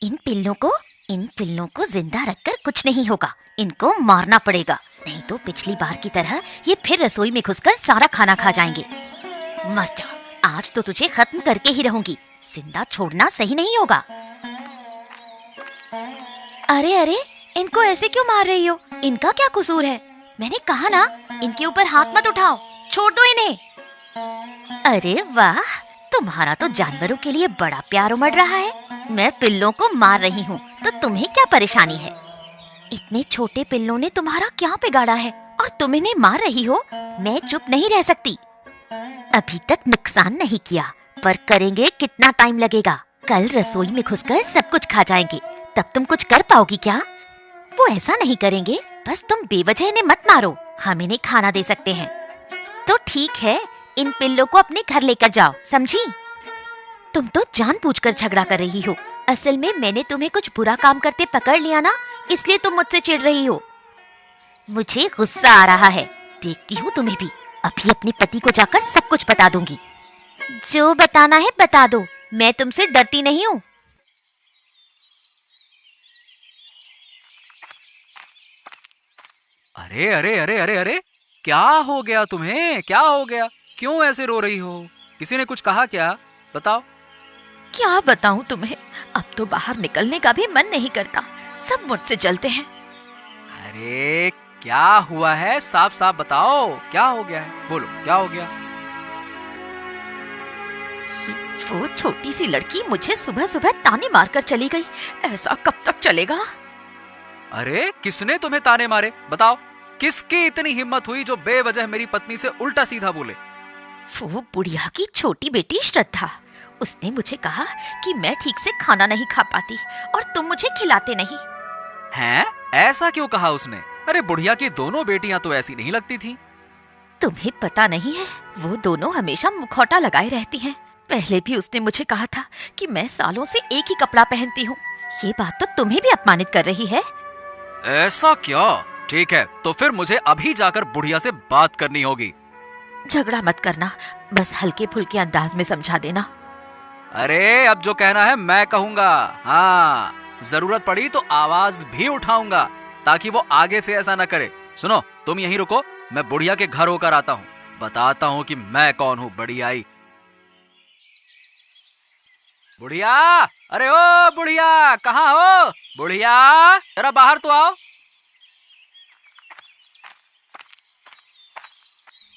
इन पिल्लों को जिंदा रखकर कुछ नहीं होगा। इनको मारना पड़ेगा, नहीं तो पिछली बार की तरह ये फिर रसोई में घुसकर सारा खाना खा जाएंगे। मर जा, आज तो तुझे खत्म करके ही रहूंगी। जिंदा छोड़ना सही नहीं होगा। अरे अरे, इनको ऐसे क्यों मार रही हो? इनका क्या कसूर है? मैंने कहा ना, इनके ऊपर हाथ मत उठाओ, छोड़ दो इन्हें। अरे वाह, तुम्हारा तो जानवरों के लिए बड़ा प्यार उमड़ रहा है। मैं पिल्लों को मार रही हूँ तो तुम्हें क्या परेशानी है? इतने छोटे पिल्लों ने तुम्हारा क्या बिगाड़ा है और तुम इन्हें मार रही हो? मैं चुप नहीं रह सकती। अभी तक नुकसान नहीं किया, पर करेंगे कितना टाइम लगेगा। कल रसोई में घुसकर सब कुछ खा जाएंगे, तब तुम कुछ कर पाओगी क्या? वो ऐसा नहीं करेंगे, बस तुम बेवजह इन्हें मत मारो, हम इन्हें खाना दे सकते हैं। तो ठीक है, इन पिल्लों को अपने घर लेकर जाओ, समझी? तुम तो जानबूझकर झगड़ा कर रही हो। असल में मैंने तुम्हें कुछ बुरा काम करते पकड़ लिया ना, इसलिए तुम मुझसे चिढ़ रही हो। मुझे गुस्सा आ रहा है, देखती हूँ तुम्हें भी। अभी अपने पति को जाकर सब कुछ बता दूंगी। जो बताना है बता दो, मैं तुमसे डरती नहीं हूँ। अरे अरे अरे अरे अरे, क्या हो गया तुम्हें? क्या हो गया? क्यों ऐसे रो रही हो? किसी ने कुछ कहा क्या? बताओ। क्या बताऊं तुम्हें, अब तो बाहर निकलने का भी मन नहीं करता। सब मुझसे जलते हैं। अरे क्या हुआ है? साफ साफ बताओ, क्या हो गया है? बोलो, क्या हो गया? वो छोटी सी लड़की मुझे सुबह सुबह ताने मारकर चली गई। ऐसा कब तक चलेगा? अरे किसने तुम्हें ताने मारे? बताओ, किसकी इतनी हिम्मत हुई जो बेवजह मेरी पत्नी से उल्टा सीधा बोले? वो बुढ़िया की छोटी बेटी श्रद्धा। उसने मुझे कहा कि मैं ठीक से खाना नहीं खा पाती और तुम मुझे खिलाते नहीं। हैं? ऐसा क्यों कहा उसने? अरे बुढ़िया की दोनों बेटियां तो ऐसी नहीं लगती थी। तुम्हें पता नहीं है, वो दोनों हमेशा मुखौटा लगाए रहती हैं। पहले भी उसने मुझे कहा था कि मैं सालों से एक ही कपड़ा पहनती हूँ। ये बात तो तुम्हें भी अपमानित कर रही है। ऐसा क्या? ठीक है, तो फिर मुझे अभी जाकर बुढ़िया से बात करनी होगी। झगड़ा मत करना, बस हल्के फुल्के अंदाज में समझा देना। अरे अब जो कहना है मैं कहूंगा। हाँ, जरूरत पड़ी तो आवाज भी उठाऊंगा, ताकि वो आगे से ऐसा न करे। सुनो, तुम यहीं रुको, मैं बुढ़िया के घर होकर आता हूँ, बताता हूँ कि मैं कौन हूँ। बुढ़िया आई। बुढ़िया, अरे ओ बुढ़िया, कहाँ हो? बुढ़िया, जरा बाहर तो आओ।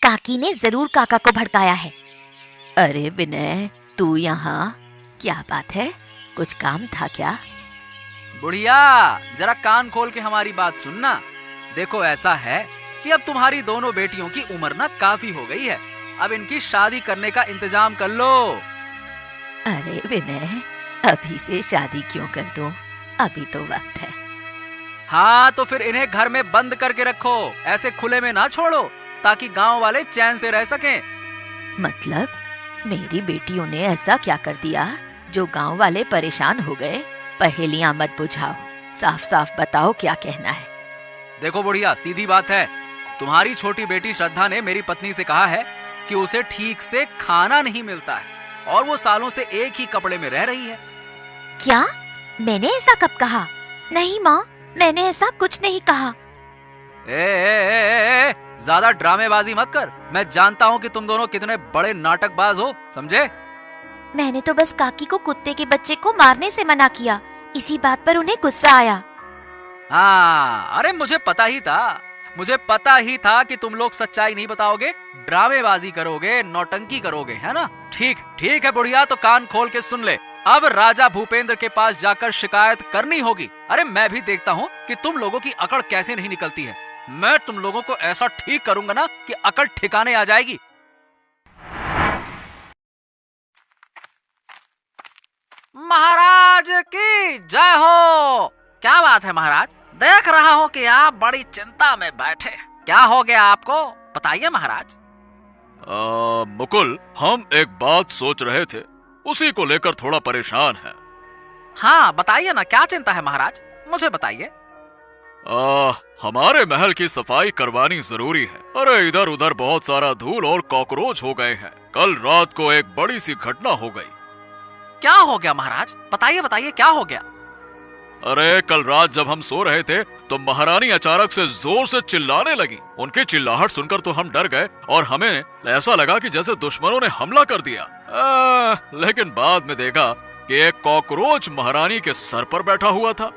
काकी ने जरूर काका को भड़काया है। अरे विनय, तू यहाँ? क्या बात है, कुछ काम था क्या? बुढ़िया, जरा कान खोल के हमारी बात सुनना। देखो, ऐसा है कि अब तुम्हारी दोनों बेटियों की उम्र ना काफी हो गई है। अब इनकी शादी करने का इंतजाम कर लो। अरे विनय, अभी से शादी क्यों कर दूं? अभी तो वक्त है। हाँ, तो फिर इन्हें घर में बंद करके रखो, ऐसे खुले में ना छोड़ो, ताकि गांव वाले चैन से रह सकें। मतलब मेरी बेटियों ने ऐसा क्या कर दिया जो गांव वाले परेशान हो गए? पहेलियां मत बुझाओ, साफ साफ बताओ क्या कहना है। देखो बुढ़िया, सीधी बात है, तुम्हारी छोटी बेटी श्रद्धा ने मेरी पत्नी से कहा है कि उसे ठीक से खाना नहीं मिलता है और वो सालों से एक ही कपड़े में रह रही है। क्या? मैंने ऐसा कब कहा? नहीं माँ, मैंने ऐसा कुछ नहीं कहा। ज्यादा ड्रामेबाजी मत कर। मैं जानता हूँ कि तुम दोनों कितने बड़े नाटकबाज हो, समझे? मैंने तो बस काकी को कुत्ते के बच्चे को मारने से मना किया, इसी बात पर उन्हें गुस्सा आया। हाँ, अरे मुझे पता ही था कि तुम लोग सच्चाई नहीं बताओगे, ड्रामेबाजी करोगे, नौटंकी करोगे, है ना? ठीक है बुढ़िया, तो कान खोल के सुन ले। अब राजा भूपेंद्र के पास जाकर शिकायत करनी होगी। अरे मैं भी देखता हूँ कि तुम लोगों की अकड़ कैसे नहीं निकलती है। मैं तुम लोगों को ऐसा ठीक करूंगा ना कि अकड़ ठिकाने आ जाएगी। महाराज की जय हो। क्या बात है महाराज, देख रहा हूँ कि आप बड़ी चिंता में बैठे। क्या हो गया आपको, बताइए महाराज। मुकुल, हम एक बात सोच रहे थे, उसी को लेकर थोड़ा परेशान है। हाँ बताइए ना, क्या चिंता है महाराज, मुझे बताइए। हमारे महल की सफाई करवानी जरूरी है। अरे इधर उधर बहुत सारा धूल और कॉकरोच हो गए हैं। कल रात को एक बड़ी सी घटना हो गई। क्या हो गया महाराज, बताइए क्या हो गया। अरे कल रात जब हम सो रहे थे तो महारानी अचानक से जोर से चिल्लाने लगी। उनकी चिल्लाहट सुनकर तो हम डर गए और हमें ऐसा लगा कि जैसे दुश्मनों ने हमला कर दिया। लेकिन बाद में देखा कि एक कॉकरोच महारानी के सर पर बैठा हुआ था।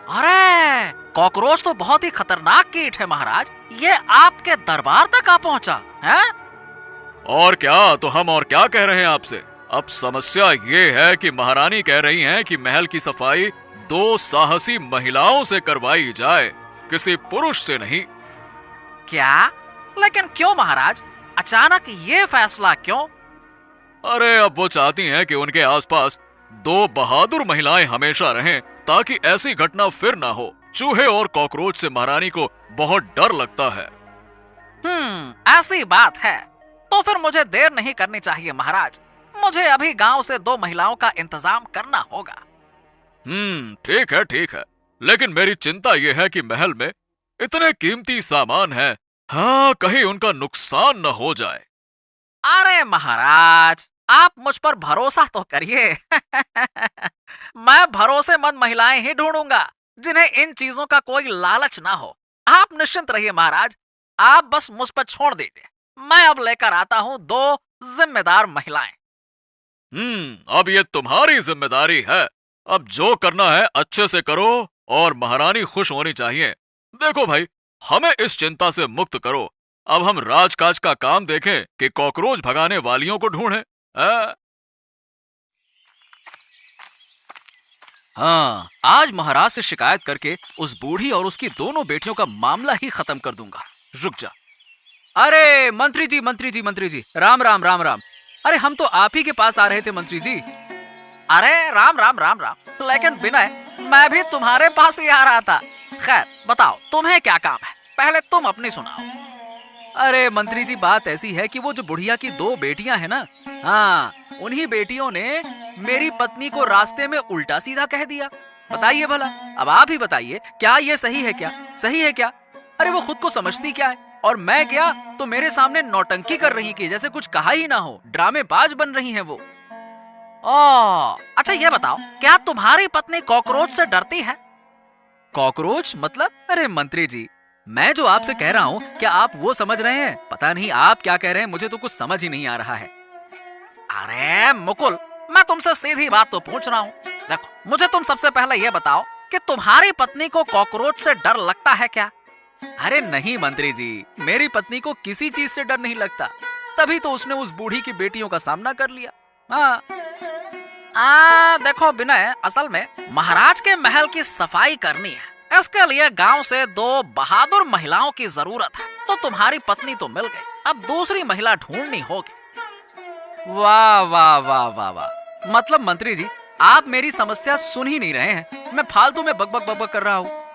अरे कॉकरोच तो बहुत ही खतरनाक कीट है महाराज, ये आपके दरबार तक आ पहुंचा है? और क्या, तो हम और क्या कह रहे हैं आपसे। अब समस्या ये है कि महारानी कह रही हैं कि महल की सफाई 2 साहसी महिलाओं से करवाई जाए, किसी पुरुष से नहीं। क्या? लेकिन क्यों महाराज, अचानक ये फैसला क्यों? अरे अब वो चाहती हैं कि उनके आसपास 2 बहादुर महिलाएं हमेशा रहें ताकि ऐसी घटना फिर ना हो। चूहे और कॉकरोच से महारानी को बहुत डर लगता है। ऐसी बात है तो फिर मुझे देर नहीं करनी चाहिए महाराज। मुझे अभी गांव से 2 महिलाओं का इंतजाम करना होगा। ठीक है ठीक है, लेकिन मेरी चिंता यह है कि महल में इतने कीमती सामान हैं, हाँ कहीं उनका नुकसान न हो जाए। अरे महाराज, आप मुझ पर भरोसा तो करिए। मैं भरोसेमंद महिलाएं ही ढूंढूंगा जिन्हें इन चीजों का कोई लालच ना हो। आप निश्चिंत रहिए महाराज, आप बस मुझ पर छोड़ दीजिए। मैं अब लेकर आता हूँ 2 जिम्मेदार महिलाएं। अब ये तुम्हारी जिम्मेदारी है। अब जो करना है अच्छे से करो और महारानी खुश होनी चाहिए। देखो भाई, हमें इस चिंता से मुक्त करो। अब हम राजकाज का काम देखें कि कॉकरोच भगाने वालियों को ढूंढें। हाँ, आज महाराज से शिकायत करके उस बूढ़ी और उसकी दोनों बेटियों का मामला ही खत्म कर दूंगा। रुक जा। अरे मंत्री जी, राम राम राम राम। अरे हम तो आप ही के पास आ रहे थे मंत्री जी। अरे राम राम राम राम, लेकिन विनय, मैं भी तुम्हारे पास ही आ रहा था। खैर बताओ, तुम्हें क्या काम है, पहले तुम अपनी सुनाओ। अरे मंत्री जी, बात ऐसी है कि वो जो बुढ़िया की 2 बेटियां हैं ना, हाँ उन्हीं बेटियों ने मेरी पत्नी को रास्ते में उल्टा सीधा कह दिया। बताइए भला, अब आप ही बताइए, क्या ये सही है क्या? सही है क्या? अरे वो खुद को समझती क्या है, और मैं क्या तो मेरे सामने नौटंकी कर रही कि जैसे कुछ कहा ही ना हो, ड्रामेबाज बन रही हैं वो। अच्छा ये बताओ, क्या तुम्हारी पत्नी कॉकरोच से डरती है? कॉकरोच मतलब? अरे मंत्री जी, मैं जो आपसे कह रहा हूँ क्या आप वो समझ रहे हैं? पता नहीं आप क्या कह रहे हैं, मुझे तो कुछ समझ ही नहीं आ रहा है। अरे मुकुल, मैं तुमसे सीधी बात तो पूछ रहा हूँ। देखो, मुझे तुम सबसे पहले ये बताओ कि तुम्हारी पत्नी को कॉकरोच से डर लगता है क्या? अरे नहीं मंत्री जी, मेरी पत्नी को किसी चीज से डर नहीं लगता, तभी तो उसने उस बूढ़ी की बेटियों का सामना कर लिया। हाँ देखो विनय, असल में महाराज के महल की सफाई करनी है, इसके लिए गांव से 2 बहादुर महिलाओं की जरूरत है। तो तुम्हारी पत्नी तो मिल गई, अब दूसरी महिला ढूंढनी होगी। वाह वाह वाह वाह वाह, मतलब मंत्री जी आप मेरी समस्या सुन ही नहीं रहे हैं, मैं फालतू में बकबक बकबक कर रहा हूँ।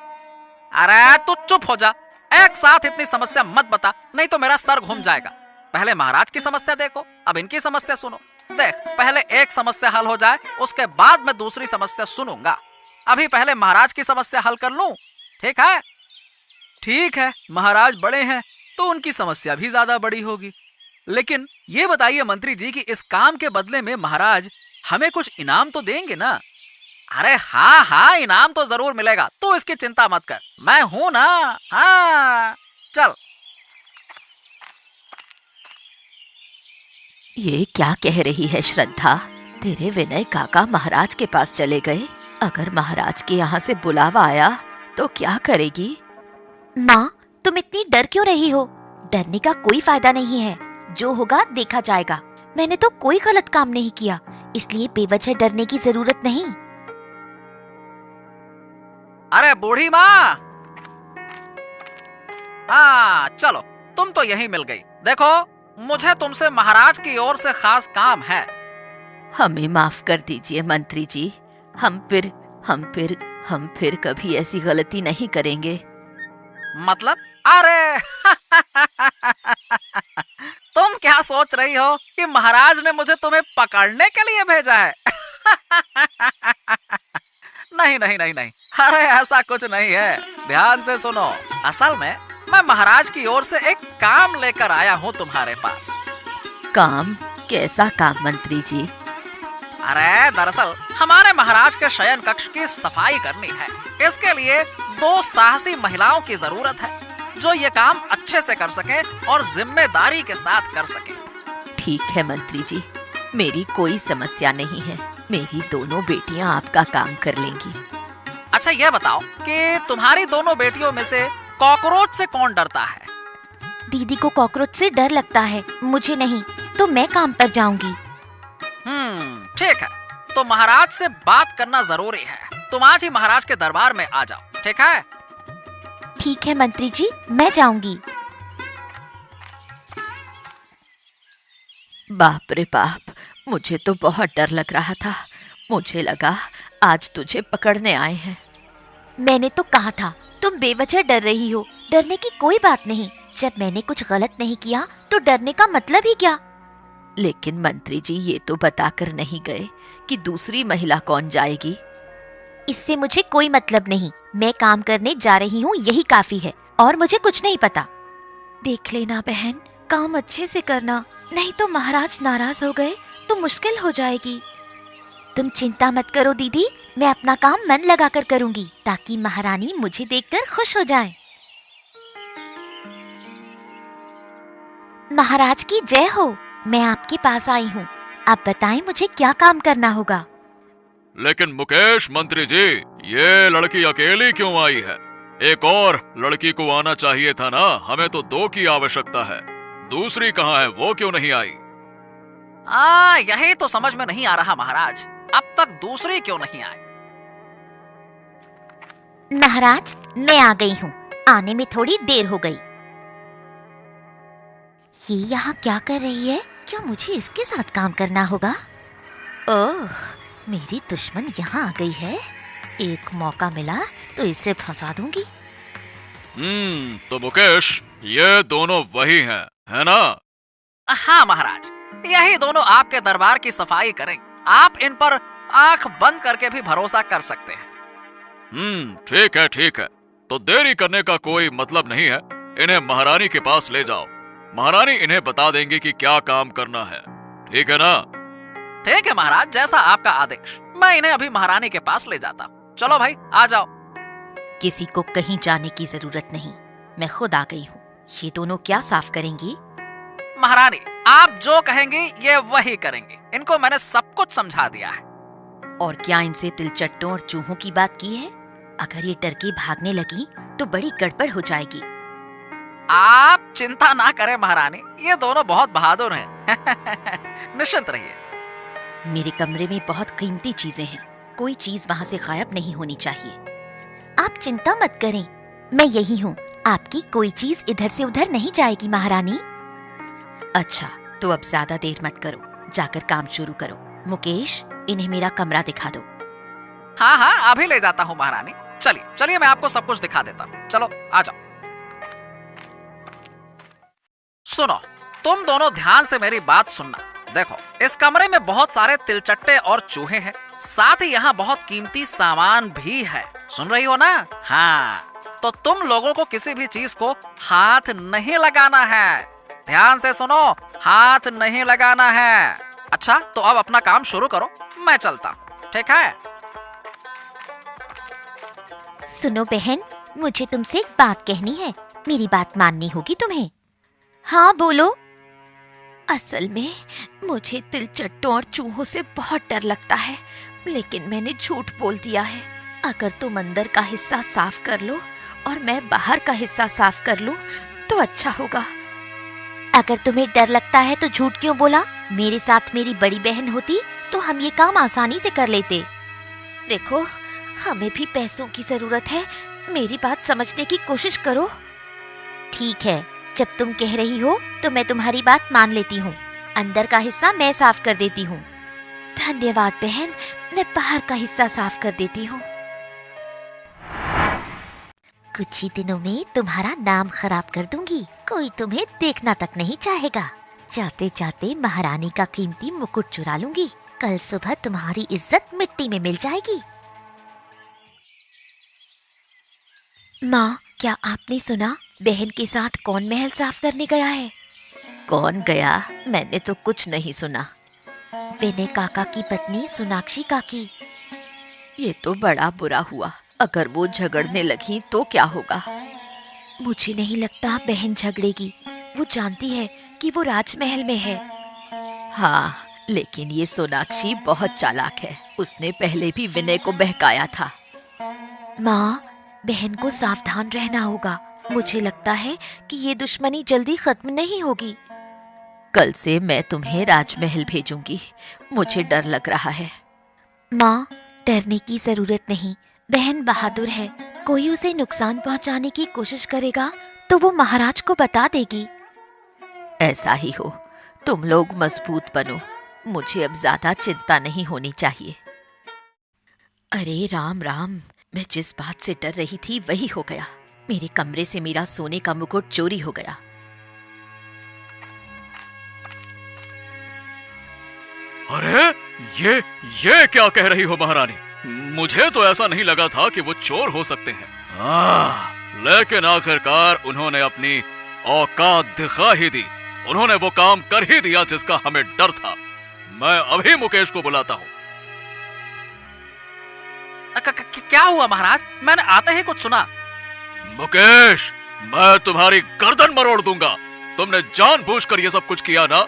अरे तू चुप हो जा, एक साथ इतनी समस्या मत बता, नहीं तो मेरा सर घूम जाएगा। पहले महाराज की समस्या देखो, अब इनकी समस्या सुनो। देख, पहले एक समस्या हल हो जाए, उसके बाद मैं दूसरी समस्या सुनूंगा। अभी पहले महाराज की समस्या हल कर लूं, ठीक है? ठीक है, महाराज बड़े हैं तो उनकी समस्या भी ज्यादा बड़ी होगी। लेकिन ये बताइए मंत्री जी कि इस काम के बदले में महाराज हमें कुछ इनाम तो देंगे ना? अरे हाँ हाँ, इनाम तो जरूर मिलेगा, तू इसकी चिंता मत कर, मैं हूं ना। हाँ चल। ये क्या कह रही है श्रद्धा? तेरे विनय काका महाराज के पास चले गए, अगर महाराज के यहाँ से बुलावा आया तो क्या करेगी? माँ, तुम इतनी डर क्यों रही हो? डरने का कोई फायदा नहीं है, जो होगा देखा जाएगा। मैंने तो कोई गलत काम नहीं किया, इसलिए बेवजह डरने की जरूरत नहीं। अरे बूढ़ी माँ, हाँ चलो, तुम तो यहीं मिल गई। देखो, मुझे तुमसे महाराज की ओर से खास काम है। हमें माफ कर दीजिए मंत्री जी, हम फिर कभी ऐसी गलती नहीं करेंगे। मतलब? अरे तुम क्या सोच रही हो कि महाराज ने मुझे तुम्हें पकड़ने के लिए भेजा है? नहीं नहीं नहीं नहीं, अरे ऐसा कुछ नहीं है, ध्यान से सुनो। असल में मैं महाराज की ओर से एक काम लेकर आया हूँ तुम्हारे पास। काम? कैसा काम मंत्री जी? अरे दरअसल हमारे महाराज के शयन कक्ष की सफाई करनी है। इसके लिए 2 साहसी महिलाओं की जरूरत है जो ये काम अच्छे से कर सके और जिम्मेदारी के साथ कर सके। ठीक है मंत्री जी, मेरी कोई समस्या नहीं है। मेरी दोनों बेटियां आपका काम कर लेंगी। अच्छा ये बताओ कि तुम्हारी दोनों बेटियों में से कॉकरोच से कौन डरता है? दीदी को कॉकरोच से डर लगता है, मुझे नहीं, तो मैं काम पर जाऊंगी। ठीक है, तो महाराज से बात करना जरूरी है। तुम आज ही महाराज के दरबार में आ जाओ, ठीक है? ठीक है मंत्री जी, मैं जाऊंगी। बाप रे बाप, मुझे तो बहुत डर लग रहा था। मुझे लगा आज तुझे पकड़ने आए हैं। मैंने तो कहा था तुम बेवजह डर रही हो। डरने की कोई बात नहीं। जब मैंने कुछ गलत नहीं किया तो डरने का मतलब ही क्या? लेकिन मंत्री जी ये तो बताकर नहीं गए कि दूसरी महिला कौन जाएगी। इससे मुझे कोई मतलब नहीं। मैं काम करने जा रही हूँ, यही काफी है, और मुझे कुछ नहीं पता। देख लेना बहन, काम अच्छे से करना, नहीं तो महाराज नाराज हो गए तो मुश्किल हो जाएगी। तुम चिंता मत करो दीदी, मैं अपना काम मन लगाकर करूंगी ताकि महारानी मुझे देखकर खुश हो जाए। महाराज की जय हो। मैं आपके पास आई हूँ। आप बताएं मुझे क्या काम करना होगा। लेकिन मुकेश मंत्री जी, ये लड़की अकेली क्यों आई है? एक और लड़की को आना चाहिए था ना। हमें तो 2 की आवश्यकता है। दूसरी कहाँ है, वो क्यों नहीं आई? यही तो समझ में नहीं आ रहा महाराज, अब तक दूसरी क्यों नहीं आई? महाराज मैं आ गई हूँ। आने में थोड़ी देर हो गई। ये यहाँ क्या कर रही है? क्या मुझे इसके साथ काम करना होगा? ओह, मेरी दुश्मन यहाँ आ गई है। एक मौका मिला तो इसे फंसा दूंगी। तो मुकेश, ये दोनों वही हैं, है ना? हाँ महाराज, यही दोनों आपके दरबार की सफाई करेंगे। आप इन पर आंख बंद करके भी भरोसा कर सकते हैं। ठीक है ठीक है, तो देरी करने का कोई मतलब नहीं है। इन्हें महारानी के पास ले जाओ। महारानी इन्हें बता देंगी कि क्या काम करना है। ठीक है ना? ठीक है महाराज, जैसा आपका आदेश। मैं इन्हें अभी महारानी के पास ले जाता हूँ। चलो भाई, आ जाओ। किसी को कहीं जाने की जरूरत नहीं, मैं खुद आ गई हूँ। ये दोनों क्या साफ करेंगी? महारानी, आप जो कहेंगी ये वही करेंगे। इनको मैंने सब कुछ समझा दिया है। और क्या इनसे तिलचट्टों और चूहों की बात की है? अगर ये डर के भागने लगी तो बड़ी गड़बड़ हो जाएगी। आप चिंता ना करें महारानी, ये दोनों बहुत बहादुर हैं। निश्चिंत रहिए। मेरे कमरे में बहुत कीमती चीजें हैं, कोई चीज वहाँ से गायब नहीं होनी चाहिए। आप चिंता मत करें, मैं यही हूँ। आपकी कोई चीज इधर से उधर नहीं जाएगी महारानी। अच्छा, तो अब ज्यादा देर मत करो, जाकर काम शुरू करो। मुकेश, इन्हें मेरा कमरा दिखा दो। हाँ हाँ, अभी ले जाता हूँ महारानी। चलिए चलिए, मैं आपको सब कुछ दिखा देता हूँ। चलो आ जाओ। सुनो, तुम दोनों ध्यान से मेरी बात सुनना। देखो, इस कमरे में बहुत सारे तिलचट्टे और चूहे हैं। साथ ही यहाँ बहुत कीमती सामान भी है। सुन रही हो ना? हाँ, तो तुम लोगों को किसी भी चीज को हाथ नहीं लगाना है। ध्यान से सुनो, हाथ नहीं लगाना है। अच्छा, तो अब अपना काम शुरू करो, मैं चलता हूँ। ठीक है? सुनो बहन, मुझे तुमसे एक बात कहनी है। मेरी बात माननी होगी तुम्हें। हाँ बोलो। असल में मुझे तिलचट्टों और चूहों से बहुत डर लगता है, लेकिन मैंने झूठ बोल दिया है। अगर तुम अंदर का हिस्सा साफ कर लो और मैं बाहर का हिस्सा साफ कर लूं तो अच्छा होगा। अगर तुम्हें डर लगता है तो झूठ क्यों बोला? मेरे साथ मेरी बड़ी बहन होती तो हम ये काम आसानी से कर लेते। देखो, हमें भी पैसों की जरूरत है, मेरी बात समझने की कोशिश करो। ठीक है, जब तुम कह रही हो तो मैं तुम्हारी बात मान लेती हूँ। अंदर का हिस्सा मैं साफ कर देती हूँ। धन्यवाद बहन, मैं बाहर का हिस्सा साफ कर देती हूँ। कुछ ही दिनों में तुम्हारा नाम खराब कर दूंगी, कोई तुम्हें देखना तक नहीं चाहेगा। जाते जाते महारानी का कीमती मुकुट चुरा लूंगी। कल सुबह तुम्हारी इज्जत मिट्टी में मिल जाएगी। माँ, क्या आपने सुना बहन के साथ कौन महल साफ करने गया है? कौन गया? मैंने तो कुछ नहीं सुना। विनय काका की पत्नी सोनाक्षी काकी। ये तो बड़ा बुरा हुआ। अगर वो झगड़ने लगी तो क्या होगा? मुझे नहीं लगता बहन झगड़ेगी। वो जानती है कि वो राजमहल में है। हाँ, लेकिन ये सोनाक्षी बहुत चालाक है। उसने पहले भी विनय को बहकाया था। माँ, बहन को सावधान रहना होगा। मुझे लगता है कि ये दुश्मनी जल्दी खत्म नहीं होगी। कल से मैं तुम्हें राजमहल भेजूंगी। मुझे डर लग रहा है। माँ, डरने की जरूरत नहीं। बहन बहादुर है। कोई उसे नुकसान पहुंचाने की कोशिश करेगा तो वो महाराज को बता देगी। ऐसा ही हो। तुम लोग मजबूत बनो। मुझे अब ज्यादा चिंता नहीं होनी चाहिए। अरे राम राम, मैं जिस बात से डर रही थी वही हो गया। मेरे कमरे से मेरा सोने का मुकुट चोरी हो गया। अरे ये क्या कह रही हो महारानी? मुझे तो ऐसा नहीं लगा था कि वो चोर हो सकते हैं। लेकिन आखिरकार उन्होंने अपनी औकात दिखा ही दी। उन्होंने वो काम कर ही दिया जिसका हमें डर था। मैं अभी मुकेश को बुलाता हूँ। क्या हुआ महाराज? मैंने आते ही कुछ सुना। मुकेश, मैं तुम्हारी गर्दन मरोड़ दूंगा। तुमने जानबूझकर ये सब कुछ किया ना?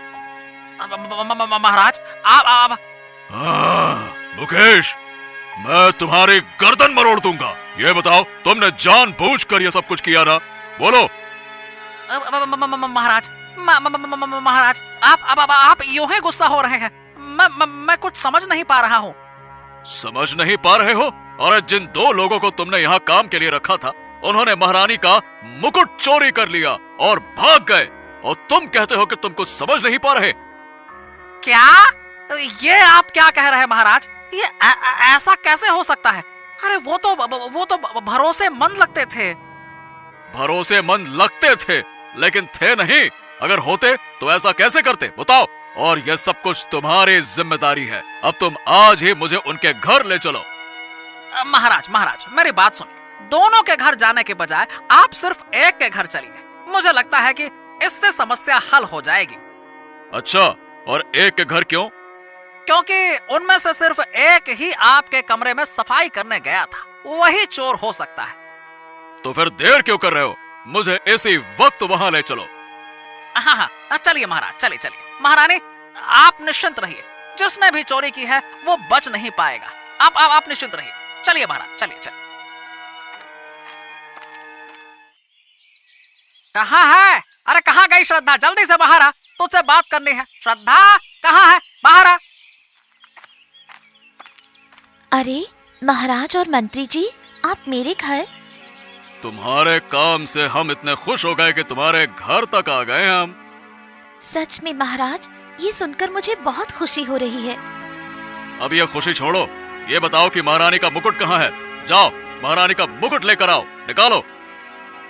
महाराज आप मुकेश, मैं तुम्हारी गर्दन मरोड़ दूंगा। ये बताओ, तुमने जानबूझकर ये सब कुछ किया ना? बोलो। महाराज महाराज आप यूं ही गुस्सा हो रहे हैं। मैं कुछ समझ नहीं पा रहा हूँ। समझ नहीं पा रहे हो? और जिन दो लोगों को तुमने यहाँ काम के लिए रखा था, उन्होंने महारानी का मुकुट चोरी कर लिया और भाग गए, और तुम कहते हो कि तुम कुछ समझ नहीं पा रहे। क्या? ये आप क्या कह रहे हैं महाराज? ये ऐसा कैसे हो सकता है? अरे वो तो भरोसेमंद लगते थे। भरोसेमंद लगते थे, लेकिन थे नहीं। अगर होते तो ऐसा कैसे करते, बताओ? और यह सब कुछ तुम्हारी जिम्मेदारी है। अब तुम आज ही मुझे उनके घर ले चलो। महाराज मेरी बात सुनिए। दोनों के घर जाने के बजाय आप सिर्फ एक के घर चलिए। मुझे लगता है कि इससे समस्या हल हो जाएगी। अच्छा, और एक के घर क्यों? क्योंकि उनमें से सिर्फ एक ही आपके कमरे में सफाई करने गया था। वही चोर हो सकता है। तो फिर देर क्यों कर रहे हो? मुझे इसी वक्त वहां ले चलो। हाँ, चलिए महाराज, चलिए। महारानी, आप निश्चिंत रहिए। जिसने भी चोरी की है वो बच नहीं पाएगा। आप निश्चिंत रहिए। चलिए महाराज, चलिए। कहाँ है? अरे कहाँ गई श्रद्धा? जल्दी से बाहर आ, तुझसे बात करनी है। श्रद्धा कहाँ है? बाहर आ। अरे महाराज और मंत्री जी, आप मेरे घर? तुम्हारे काम से हम इतने खुश हो गए कि तुम्हारे घर तक आ गए हम। सच में महाराज, ये सुनकर मुझे बहुत खुशी हो रही है। अब ये खुशी छोड़ो। ये बताओ कि महारानी का मुकुट कहाँ है? जाओ, महारानी का मुकुट लेकर आओ, निकालो।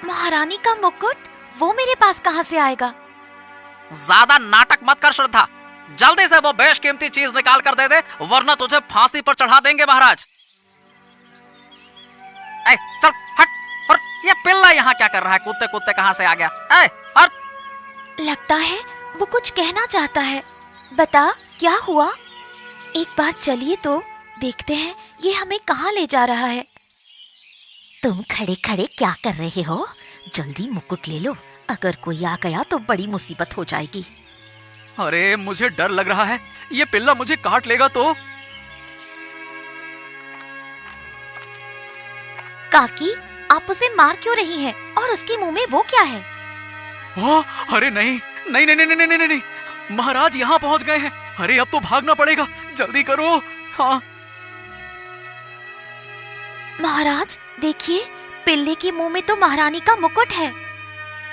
महारानी का मुकुट? वो मेरे पास कहाँ से आएगा? ज्यादा नाटक मत कर श्रद्धा। जल्दी से वो बेशकीमती चीज निकाल कर दे दे, वरना तुझे फांसी पर चढ़ा देंगे महाराज। चल हट। और ये पिल्ला यहाँ क्या कर रहा है? कुत्ते कहाँ से आ गया? लगता है वो कुछ कहना चाहता है। बता, क्या हुआ? एक बार चलिए तो देखते हैं ये हमें कहाँ ले जा रहा है। तुम खड़े खड़े क्या कर रहे हो? जल्दी मुकुट ले लो। अगर कोई आ गया तो बड़ी मुसीबत हो जाएगी। अरे मुझे डर लग रहा है, ये पिल्ला मुझे काट लेगा तो। काकी, आप उसे मार क्यों रही हैं? और उसके मुंह में वो क्या है? अरे नहीं, महाराज यहाँ पहुँच गए हैं। अरे अब तो भागना पड़ेगा, जल्दी करो। हाँ महाराज देखिए, पिल्ले के मुंह में तो महारानी का मुकुट है।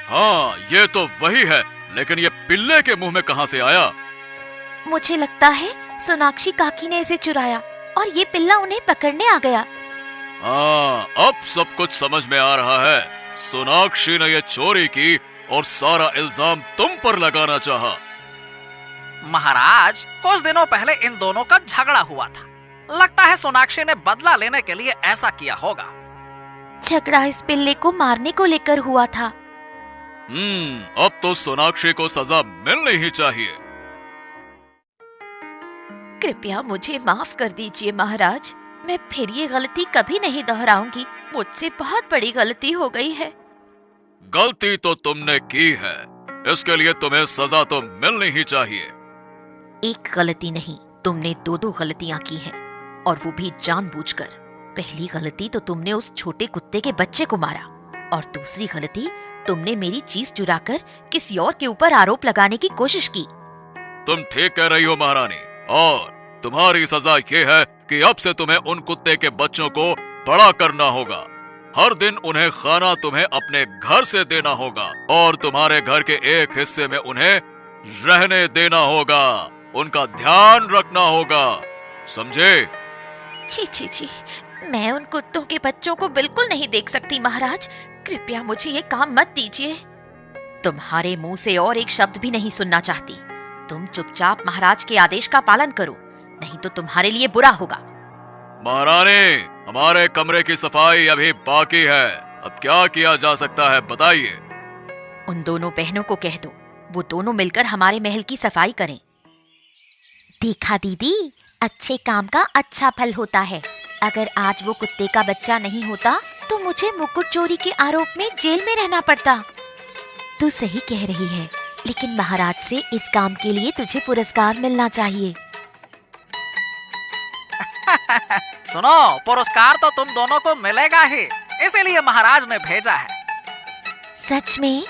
हाँ, ये तो वही है, लेकिन ये पिल्ले के मुंह में कहाँ से आया? मुझे लगता है सोनाक्षी काकी ने इसे चुराया और ये पिल्ला उन्हें पकड़ने आ गया। हाँ, अब सब कुछ समझ में आ रहा है। सोनाक्षी ने ये चोरी की और सारा इल्जाम तुम पर लगाना चाहा। महाराज, कुछ दिनों पहले इन दोनों का झगड़ा हुआ था। लगता है सोनाक्षी ने बदला लेने के लिए ऐसा किया होगा। झगड़ा इस पिल्ले को मारने को लेकर हुआ था। अब तो सोनाक्षी को सजा मिलनी ही चाहिए। कृपया मुझे माफ कर दीजिए महाराज। मैं फिर ये गलती कभी नहीं दोहराऊंगी। मुझसे बहुत बड़ी गलती हो गई है। गलती तो तुमने की है, इसके लिए तुम्हें सजा तो मिलनी ही चाहिए। एक गलती नहीं, तुमने दो दो गलतियां की हैं, और वो भी जानबूझकर। पहली गलती तो तुमने उस छोटे कुत्ते के बच्चे को मारा, और दूसरी गलती तुमने मेरी चीज चुराकर किसी और के ऊपर आरोप लगाने की कोशिश की। तुम ठीक कह रही हो महारानी, और तुम्हारी सजा ये है कि अब से तुम्हें उन कुत्ते के बच्चों को बड़ा करना होगा। हर दिन उन्हें खाना तुम्हें अपने घर से देना होगा, और तुम्हारे घर के एक हिस्से में उन्हें रहने देना होगा। उनका ध्यान रखना होगा, समझे? छी छी छी, मैं उन कुत्तों के बच्चों को बिल्कुल नहीं देख सकती महाराज। कृपया मुझे ये काम मत दीजिए। तुम्हारे मुंह से और एक शब्द भी नहीं सुनना चाहती। तुम चुपचाप महाराज के आदेश का पालन करो, नहीं तो तुम्हारे लिए बुरा होगा। महारानी, हमारे कमरे की सफाई अभी बाकी है, अब क्या किया जा सकता है बताइए। उन दोनों बहनों को कह दो, वो दोनों मिलकर हमारे महल की सफाई करें। देखा दीदी, अच्छे काम का अच्छा फल होता है। अगर आज वो कुत्ते का बच्चा नहीं होता तो मुझे मुकुट चोरी के आरोप में जेल में रहना पड़ता। तू सही कह रही है, लेकिन महाराज से इस काम के लिए तुझे पुरस्कार मिलना चाहिए। सुनो, पुरस्कार तो तुम दोनों को मिलेगा ही, इसीलिए महाराज ने भेजा है। सच में?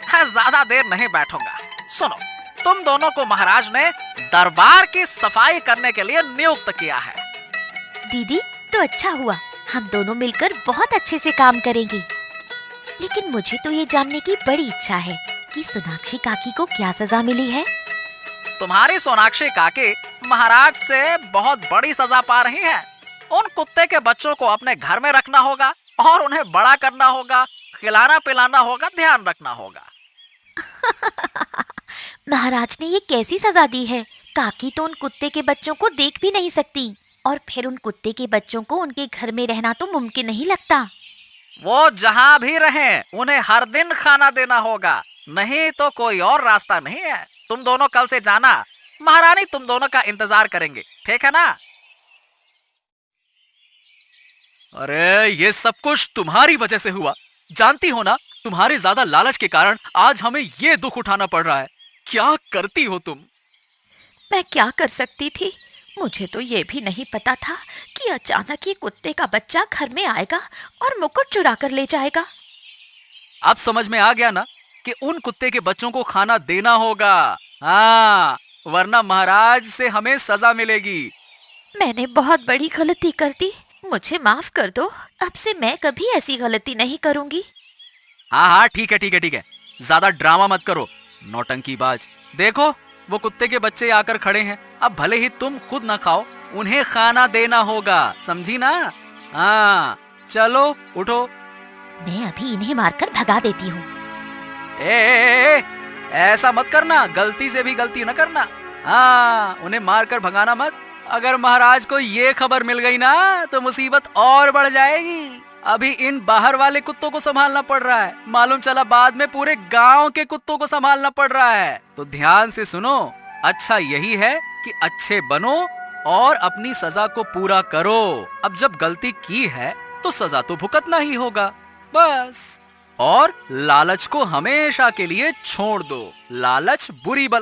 हाँ, ज्यादा देर नहीं बैठूंगा। सुनो, तुम दोनों को महाराज ने दरबार की सफाई करने के लिए नियुक्त किया है। दीदी, तो अच्छा हुआ, हम दोनों मिलकर बहुत अच्छे से काम करेंगे। लेकिन मुझे तो ये जानने की बड़ी इच्छा है कि सोनाक्षी काकी को क्या सजा मिली है। तुम्हारी सोनाक्षी काकी महाराज से बहुत बड़ी सजा पा रही हैं। उन कुत्ते के बच्चों को अपने घर में रखना होगा और उन्हें बड़ा करना होगा, खिलाना पिलाना होगा, ध्यान रखना होगा। महाराज ने ये कैसी सजा दी है? काकी तो उन कुत्ते के बच्चों को देख भी नहीं सकती, और फिर उन कुत्ते के बच्चों को उनके घर में रहना तो मुमकिन नहीं लगता। वो जहाँ भी रहें, उन्हें हर दिन खाना देना होगा, नहीं तो कोई और रास्ता नहीं है। तुम दोनों कल से जाना, महारानी तुम दोनों का इंतजार करेंगे, ठीक है ना? अरे ये सब कुछ तुम्हारी वजह से हुआ, जानती हो ना? तुम्हारे ज्यादा लालच के कारण आज हमें ये दुख उठाना पड़ रहा है। क्या करती हो तुम? मैं क्या कर सकती थी? मुझे तो ये भी नहीं पता था कि अचानक ये कुत्ते का बच्चा घर में आएगा और मुकुट चुरा कर ले जाएगा। अब समझ में आ गया ना कि उन कुत्ते के बच्चों को खाना देना होगा। हाँ, वरना महाराज से हमें सजा मिलेगी। मैंने बहुत बड़ी गलती कर दी, मुझे माफ कर दो। अब से मैं कभी ऐसी गलती नहीं करूंगी। हाँ हाँ, ठीक है ठीक है ठीक है, ज्यादा ड्रामा मत करो नौटंकीबाज। देखो, वो कुत्ते के बच्चे आकर खड़े हैं। अब भले ही तुम खुद ना खाओ, उन्हें खाना देना होगा, समझी ना? हाँ, चलो उठो। मैं अभी इन्हें मारकर भगा देती हूँ। ए, ऐसा मत करना, गलती से भी गलती न करना। हाँ, उन्हें मारकर भगाना मत। अगर महाराज को ये खबर मिल गई ना तो मुसीबत और बढ़ जाएगी। अभी इन बाहर वाले कुत्तों को संभालना पड़ रहा है, मालूम चला बाद में पूरे गांव के कुत्तों को संभालना पड़ रहा है। तो ध्यान से सुनो, अच्छा यही है कि अच्छे बनो और अपनी सजा को पूरा करो। अब जब गलती की है तो सजा तो भुगतना ही होगा, बस। और लालच को हमेशा के लिए छोड़ दो। लालच बुरी बला